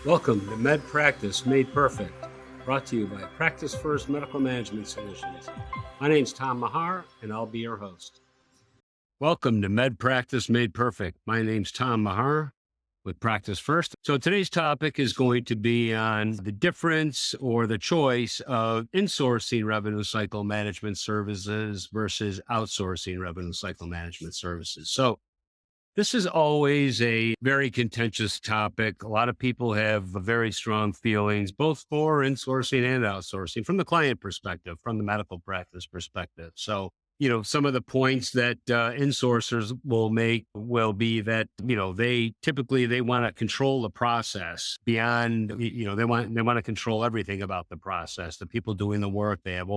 Welcome to Med Practice Made Perfect, brought to you by Practice First Medical Management Solutions. My name's Tom Maher, and I'll be your host. Welcome to Med Practice Made Perfect. My name's Tom Maher with Practice First. So today's topic is going to be on the difference or the choice of insourcing revenue cycle management services versus outsourcing revenue cycle management services. So this is always a very contentious topic. A lot of people have very strong feelings, both for insourcing and outsourcing from the client perspective, from the medical practice perspective. So, some of the points that insourcers will make will be that, they typically want to control the process beyond, they want to control everything about the process. The people doing the work, they have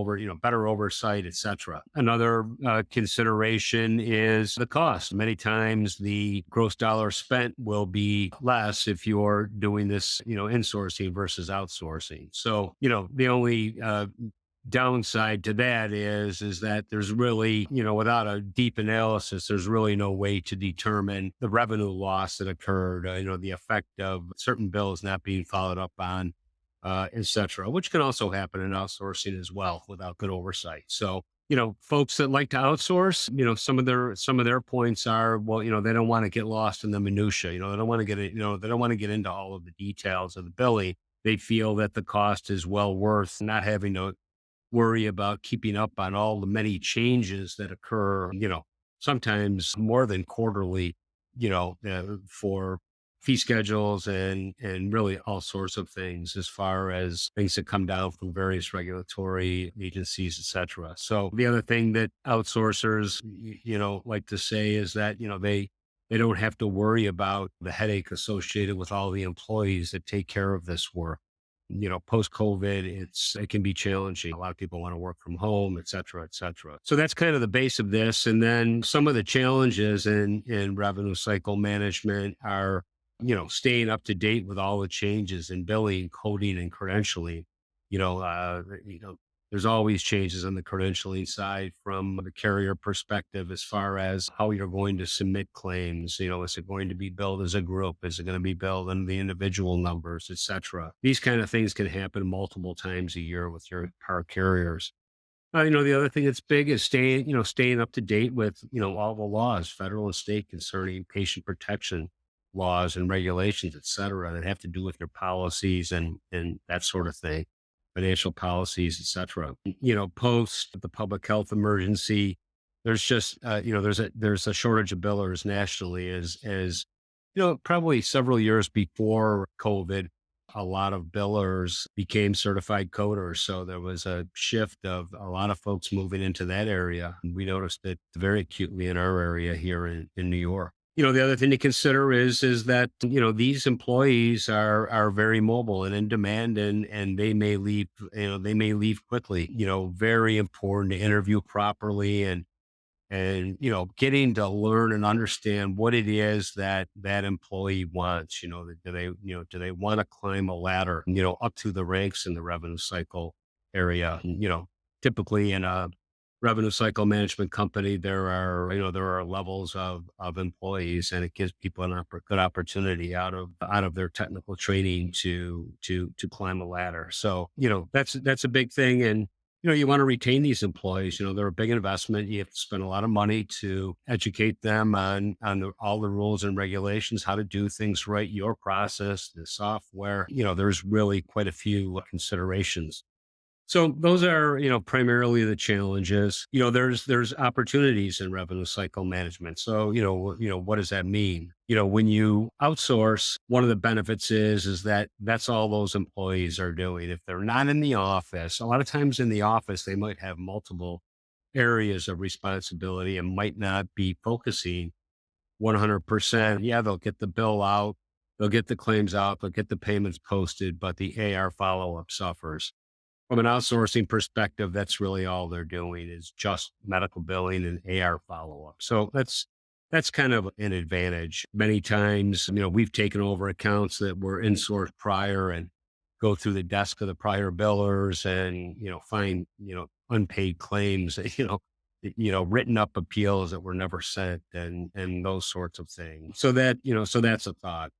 better oversight, et cetera. Another consideration is the cost. Many times the gross dollar spent will be less if you're doing this, insourcing versus outsourcing. So, the only downside to that is that there's really, without a deep analysis, there's really no way to determine the revenue loss that occurred, the effect of certain bills not being followed up on, et cetera, which can also happen in outsourcing as well without good oversight. So, folks that like to outsource, some of their points are, well, they don't want to get lost in the minutia. They don't want to they don't want to get into all of the details of the billing. They feel that the cost is well worth not having to worry about keeping up on all the many changes that occur, sometimes more than quarterly, for fee schedules and really all sorts of things as far as things that come down from various regulatory agencies, et cetera. So the other thing that outsourcers, like to say is that, they don't have to worry about the headache associated with all the employees that take care of this work. Post COVID, it can be challenging. A lot of people want to work from home, et cetera, et cetera. So that's kind of the base of this. And then some of the challenges in revenue cycle management are, staying up to date with all the changes in billing, coding, and credentialing. There's always changes on the credentialing side from the carrier perspective as far as how you're going to submit claims. Is it going to be billed as a group? Is it going to be billed in the individual numbers, et cetera? These kind of things can happen multiple times a year with our carriers. The other thing that's big is staying up to date with, all the laws, federal and state, concerning patient protection laws and regulations, et cetera, that have to do with your policies and that sort of thing, financial policies, et cetera. Post the public health emergency, there's just, there's a shortage of billers nationally probably several years before COVID, a lot of billers became certified coders. So there was a shift of a lot of folks moving into that area. We noticed it very acutely in our area here in New York. The other thing to consider is that, these employees are very mobile and in demand and they may leave, quickly. Very important to interview properly and getting to learn and understand what it is that employee wants. Do they want to climb a ladder, up to the ranks in the revenue cycle area? Typically in a revenue cycle management company, there are levels of employees, and it gives people good opportunity out of their technical training to climb a ladder. So, that's a big thing. And, you want to retain these employees. They're a big investment. You have to spend a lot of money to educate them on all the rules and regulations, how to do things right, your process, the software. There's really quite a few considerations. So those are, primarily the challenges. There's opportunities in revenue cycle management. So, what does that mean? When you outsource, one of the benefits is that that's all those employees are doing. If they're not in the office, a lot of times in the office, they might have multiple areas of responsibility and might not be focusing 100%. Yeah, they'll get the bill out, they'll get the claims out, they'll get the payments posted, but the AR follow-up suffers. From an outsourcing perspective, that's really all they're doing is just medical billing and AR follow-up. So that's kind of an advantage. Many times, we've taken over accounts that were insourced prior and go through the desk of the prior billers and, find, unpaid claims, written up appeals that were never sent and those sorts of things. So that's a thought.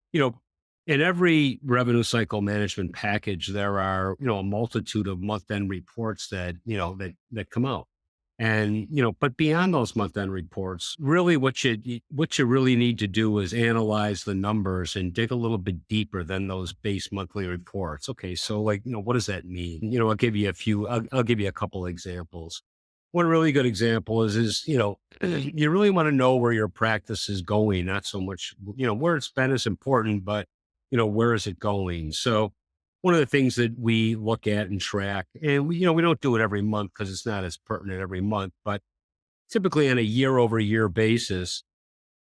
In every revenue cycle management package, there are, a multitude of month-end reports that come out. And, but beyond those month-end reports, really what you really need to do is analyze the numbers and dig a little bit deeper than those base monthly reports. Okay, so like, what does that mean? I'll give you a couple examples. One really good example is you really want to know where your practice is going, not so much, where it's been is important, but where is it going? So one of the things that we look at and track, and we don't do it every month because it's not as pertinent every month, but typically on a year over year basis,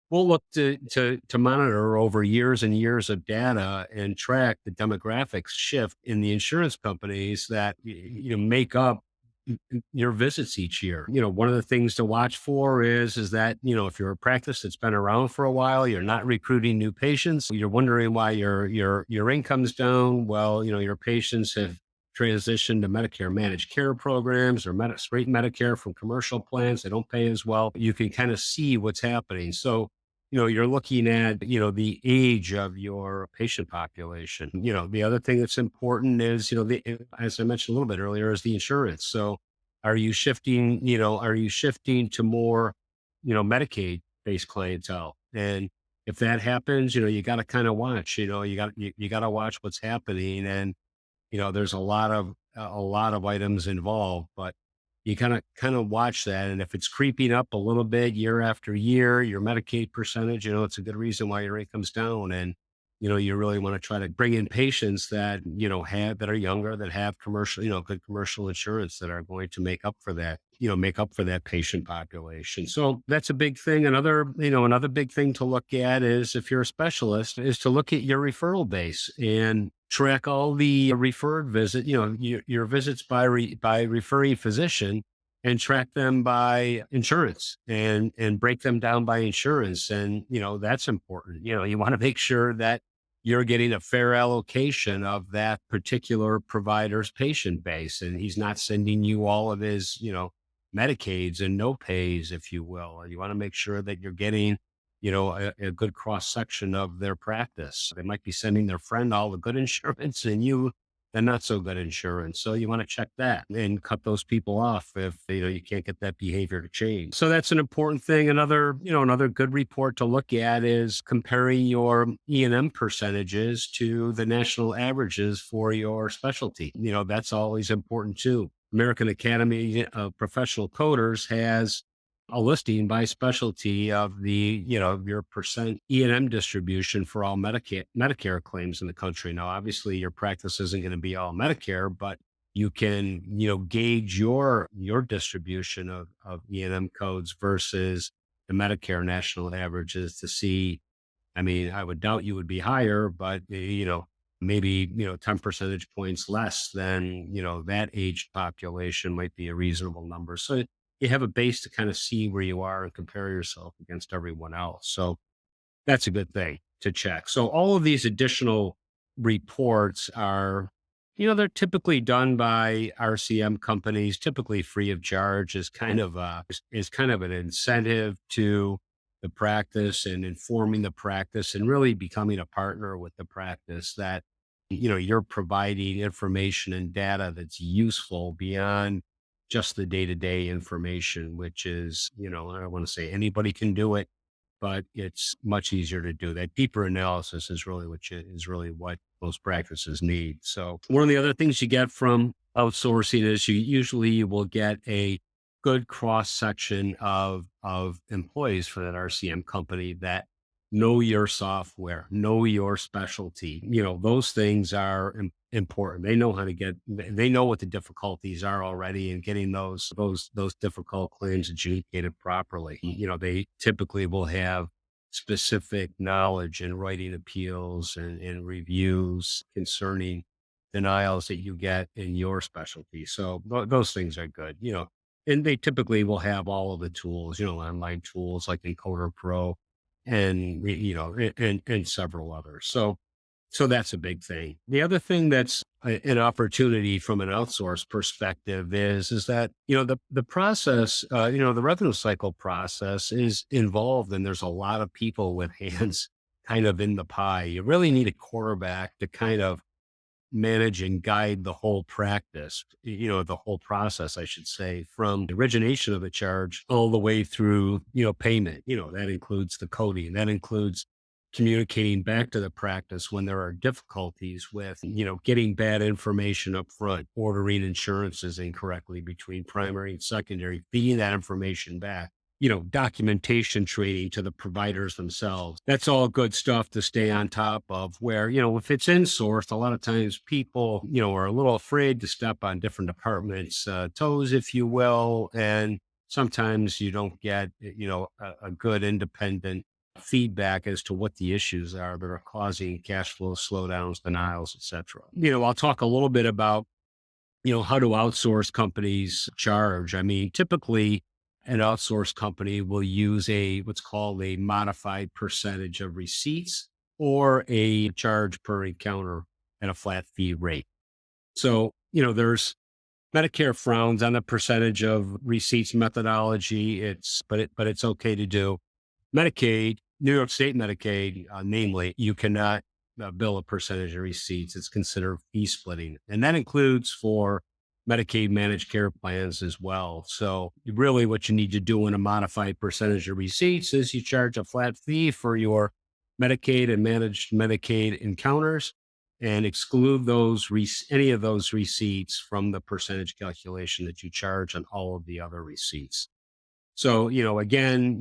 we'll look to monitor over years and years of data and track the demographics shift in the insurance companies that make up your visits each year. One of the things to watch for is that, if you're a practice that's been around for a while, you're not recruiting new patients, you're wondering why your income's down. Well, your patients have transitioned to Medicare managed care programs or straight Medicare from commercial plans. They don't pay as well. You can kind of see what's happening. So, you're looking at, the age of your patient population. The other thing that's important is, as I mentioned a little bit earlier, is the insurance. So are you shifting to more, Medicaid based clientele? And if that happens, you got to kind of watch, you got to watch what's happening. And, there's a lot of items involved, but you kind of watch that. And if it's creeping up a little bit year after year, your Medicaid percentage, it's a good reason why your income's down. And, you really want to try to bring in patients that, that are younger, that have commercial, good commercial insurance that are going to make up for that patient population. So that's a big thing. Another big thing to look at is, if you're a specialist, is to look at your referral base and track all the referred your visits by referring physician, and track them by insurance, and break them down by insurance. And, that's important. You want to make sure that you're getting a fair allocation of that particular provider's patient base. And he's not sending you all of his, Medicaids and no pays, if you will. You want to make sure that you're getting, a good cross section of their practice. They might be sending their friend all the good insurance and you the not so good insurance. So you want to check that and cut those people off if you can't get that behavior to change. So that's an important thing. Another good report to look at is comparing your E&M percentages to the national averages for your specialty. That's always important too. American Academy of Professional Coders has a listing by specialty of your percent E&M distribution for all Medicare claims in the country. Now, obviously, your practice isn't going to be all Medicare, but you can, gauge your distribution of E&M codes versus the Medicare national averages to see. I mean, I would doubt you would be higher, but maybe 10 percentage points less than that age population might be a reasonable number. So you have a base to kind of see where you are and compare yourself against everyone else. So that's a good thing to check. So all of these additional reports are, they're typically done by RCM companies, typically free of charge, as kind of an incentive to the practice and informing the practice and really becoming a partner with the practice, that you're providing information and data that's useful beyond just the day-to-day information, which is, I don't want to say anybody can do it, but it's much easier to do. That deeper analysis is really what most practices need. So one of the other things you get from outsourcing is you will get a good cross section of employees for that RCM company that know your software, know your specialty. Those things are important. They know they know what the difficulties are already in getting those difficult claims adjudicated properly. They typically will have specific knowledge in writing appeals and reviews concerning denials that you get in your specialty. So those things are good, and they typically will have all of the tools, online tools like Encoder Pro and, and several others. So that's a big thing. The other thing that's an opportunity from an outsource perspective is that, the process, the revenue cycle process is involved, and there's a lot of people with hands kind of in the pie. You really need a quarterback to kind of manage and guide the whole practice, the whole process, I should say, from the origination of the charge all the way through, payment. That includes the coding, that includes communicating back to the practice when there are difficulties with, getting bad information up front, ordering insurances incorrectly between primary and secondary, feeding that information back, documentation training to the providers themselves. That's all good stuff to stay on top of where, if it's insourced, a lot of times people, are a little afraid to step on different departments' toes, if you will. And sometimes you don't get, a good independent feedback as to what the issues are that are causing cash flow slowdowns, denials, et cetera. I'll talk a little bit about how do outsource companies charge? I mean, typically an outsource company will use what's called a modified percentage of receipts or a charge per encounter at a flat fee rate. So, there's Medicare frowns on the percentage of receipts methodology. But it's okay to do. Medicaid, New York State Medicaid, namely, you cannot bill a percentage of receipts. It's considered fee splitting. And that includes for Medicaid managed care plans as well. So really what you need to do in a modified percentage of receipts is you charge a flat fee for your Medicaid and managed Medicaid encounters and exclude any of those receipts from the percentage calculation that you charge on all of the other receipts. So, again,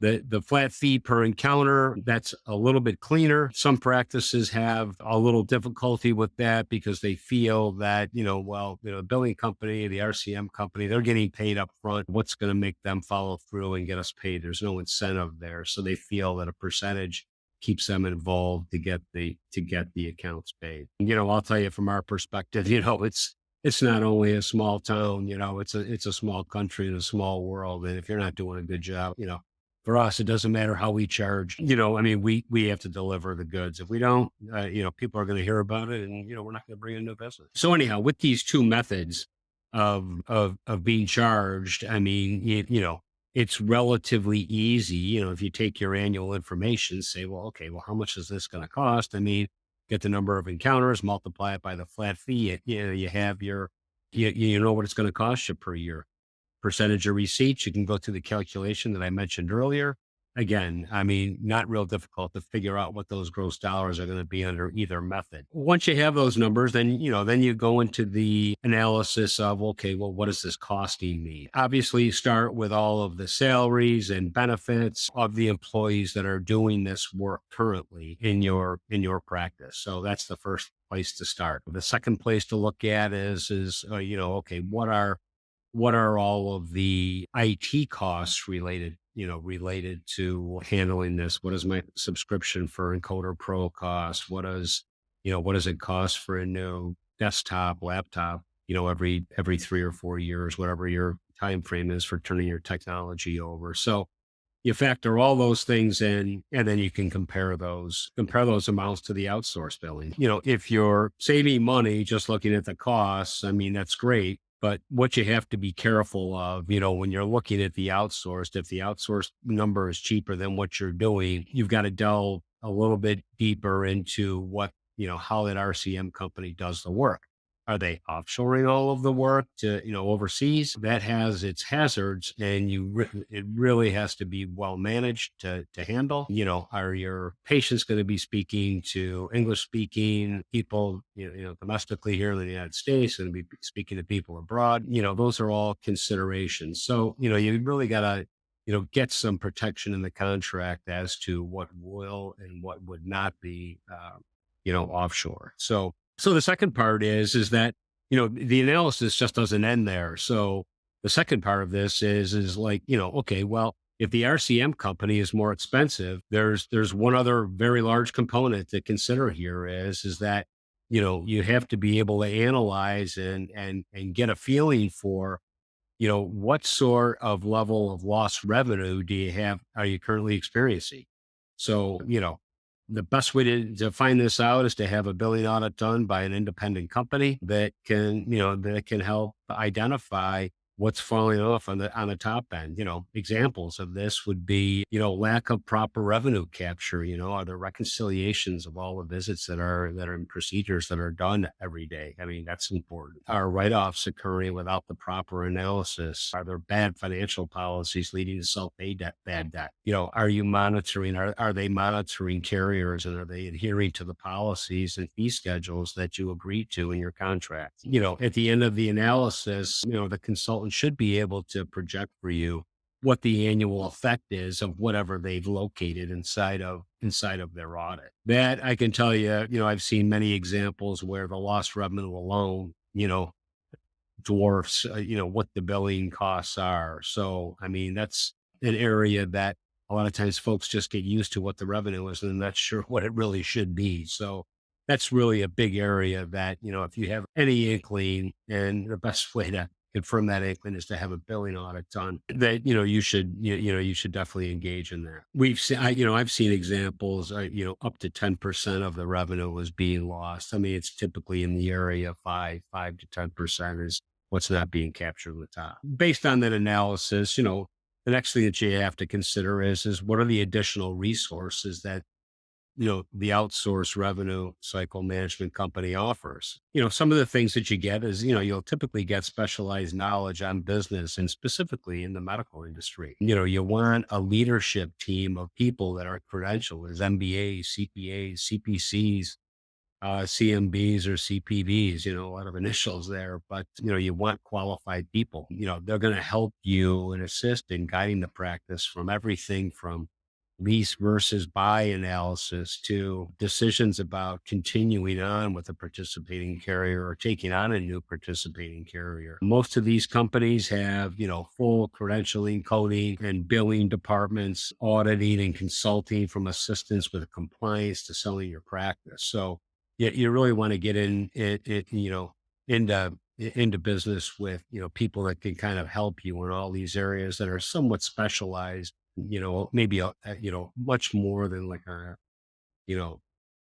the flat fee per encounter, that's a little bit cleaner. Some practices have a little difficulty with that because they feel that, the billing company, the RCM company, they're getting paid up front. What's going to make them follow through and get us paid? There's no incentive there. So they feel that a percentage keeps them involved to get the accounts paid. I'll tell you from our perspective, it's not only a small town, it's a small country and a small world. And if you're not doing a good job, for us, it doesn't matter how we charge. We have to deliver the goods. If we don't, people are going to hear about it, and we're not going to bring in new business. So anyhow, with these two methods of being charged, I mean, it's relatively easy. If you take your annual information, say, well, okay, well, how much is this going to cost? I mean, get the number of encounters, multiply it by the flat fee. You have you know what it's going to cost you per year. Percentage of receipts, you can go through the calculation that I mentioned earlier. Again, I mean, not real difficult to figure out what those gross dollars are going to be under either method. Once you have those numbers, then you go into the analysis of, okay, well, what is this costing me? Obviously, you start with all of the salaries and benefits of the employees that are doing this work currently in your practice. So that's the first place to start. The second place to look at is okay, what are all of the IT costs related to handling this? What is my subscription for Encoder Pro cost? What does it cost for a new desktop, laptop, every 3 or 4 years, whatever your time frame is for turning your technology over. So you factor all those things in, and then you can compare those amounts to the outsource billing. If you're saving money just looking at the costs, I mean, that's great. But what you have to be careful of, when you're looking at the outsourced, if the outsourced number is cheaper than what you're doing, you've got to delve a little bit deeper into how that RCM company does the work. Are they offshoring all of the work to, overseas? That has its hazards, and it really has to be well managed to handle. Are your patients going to be speaking to English speaking people, domestically here in the United States, and be speaking to people abroad? Those are all considerations. So, you really got to, get some protection in the contract as to what will and what would not be, offshore. So the second part is that, the analysis just doesn't end there. So the second part of this is like, okay, well, if the RCM company is more expensive, there's one other very large component to consider here is that, you have to be able to analyze and get a feeling for, what sort of level of lost revenue are you currently experiencing? So, the best way to find this out is to have a billing audit done by an independent company that can help identify, what's falling off on the top end. Examples of this would be, lack of proper revenue capture. Are there reconciliations of all the visits that are in procedures that are done every day? I mean, that's important. Are write-offs occurring without the proper analysis? Are there bad financial policies leading to self-pay debt, bad debt? Are you monitoring, are they monitoring carriers, and are they adhering to the policies and fee schedules that you agreed to in your contract? At the end of the analysis, the consultant should be able to project for you what the annual effect is of whatever they've located inside of their audit. That I can tell you, I've seen many examples where the lost revenue alone, dwarfs, what the billing costs are. So, I mean, that's an area that a lot of times folks just get used to what the revenue is and not sure what it really should be. So that's really a big area that, if you have any inkling, and the best way to confirm that inkling is to have a billing audit done, that, you should definitely engage in that. I've seen examples, up to 10% of the revenue was being lost. I mean, it's typically in the area of 5 to 10% is what's not being captured on the top. Based on that analysis, the next thing that you have to consider is what are the additional resources that, the outsource revenue cycle management company offers. Some of the things that you get is, you'll typically get specialized knowledge on business and specifically in the medical industry. You want a leadership team of people that are credentialed as MBAs, CPAs, CPCs, CMBs or CPVs, a lot of initials there, but you want qualified people. They're going to help you and assist in guiding the practice from everything from lease versus buy analysis to decisions about continuing on with a participating carrier or taking on a new participating carrier. Most of these companies have, full credentialing, coding, and billing departments, auditing and consulting, from assistance with compliance to selling your practice. So you really want to get into business with, people that can kind of help you in all these areas that are somewhat specialized, maybe, much more than like a, you know,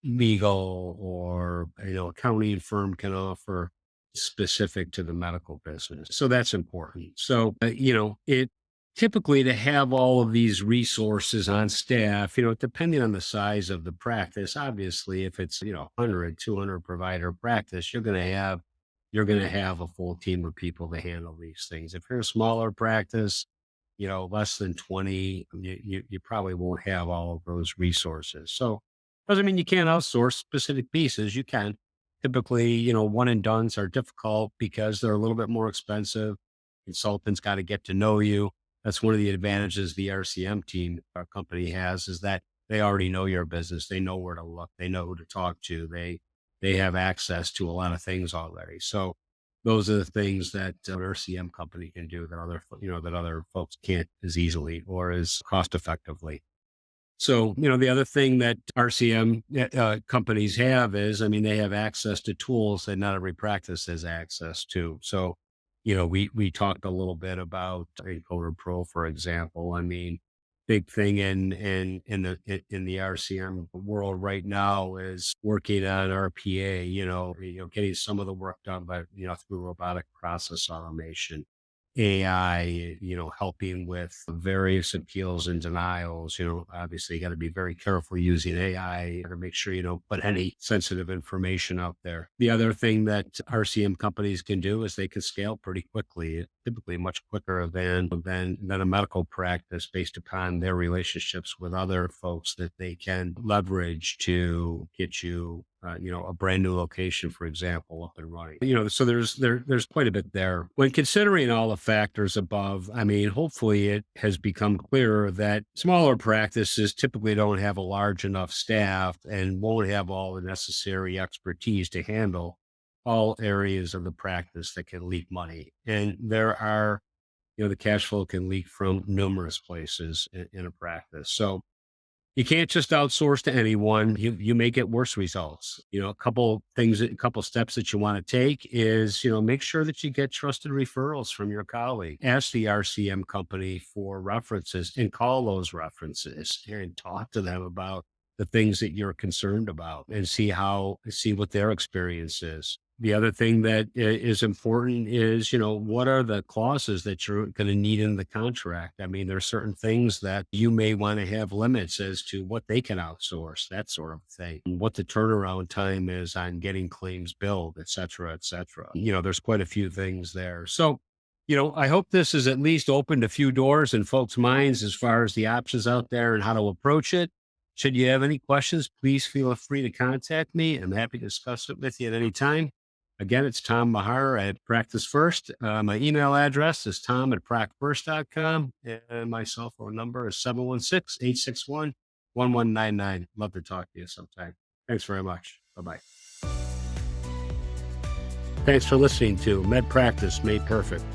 legal or, accounting firm can offer, specific to the medical business. So that's important. So, it typically, to have all of these resources on staff, depending on the size of the practice, obviously, if it's, 100, 200 provider practice, you're going to have a full team of people to handle these things. If you're a smaller practice, less than 20, you probably won't have all of those resources. So doesn't mean you can't outsource specific pieces. You can. Typically, one and dones are difficult because they're a little bit more expensive. Consultants got to get to know you. That's one of the advantages the RCM team, our company, has, is that they already know your business. They know where to look. They know who to talk to. They have access to a lot of things already. So those are the things that an RCM company can do that other folks can't as easily or as cost effectively. So, the other thing that RCM companies have is, I mean, they have access to tools that not every practice has access to. So, we talked a little bit about Encoder Pro, for example. I mean, big thing in the RCM world right now is working on RPA. Getting some of the work done by, through robotic process automation. AI, helping with various appeals and denials. Obviously you got to be very careful using AI to make sure you don't put any sensitive information out there. The other thing that RCM companies can do is they can scale pretty quickly, typically much quicker than a medical practice, based upon their relationships with other folks that they can leverage to get you a brand new location, for example, up and running. So there's quite a bit there. When considering all the factors above, I mean, hopefully it has become clearer that smaller practices typically don't have a large enough staff and won't have all the necessary expertise to handle all areas of the practice that can leak money. And there are, the cash flow can leak from numerous places in a practice. So you can't just outsource to anyone. You may get worse results. A couple steps that you want to take is, make sure that you get trusted referrals from your colleague. Ask the RCM company for references and call those references and talk to them about the things that you're concerned about and see what their experience is. The other thing that is important is, what are the clauses that you're going to need in the contract? I mean, there are certain things that you may want to have limits as to what they can outsource, that sort of thing, and what the turnaround time is on getting claims billed, et cetera, et cetera. There's quite a few things there. So, I hope this has at least opened a few doors in folks' minds as far as the options out there and how to approach it. Should you have any questions, please feel free to contact me. I'm happy to discuss it with you at any time. Again, it's Tom Maher at Practice First. My email address is tom@pracfirst.com, and my cell phone number is 716-861-1199. Love to talk to you sometime. Thanks very much. Bye-bye. Thanks for listening to Med Practice Made Perfect.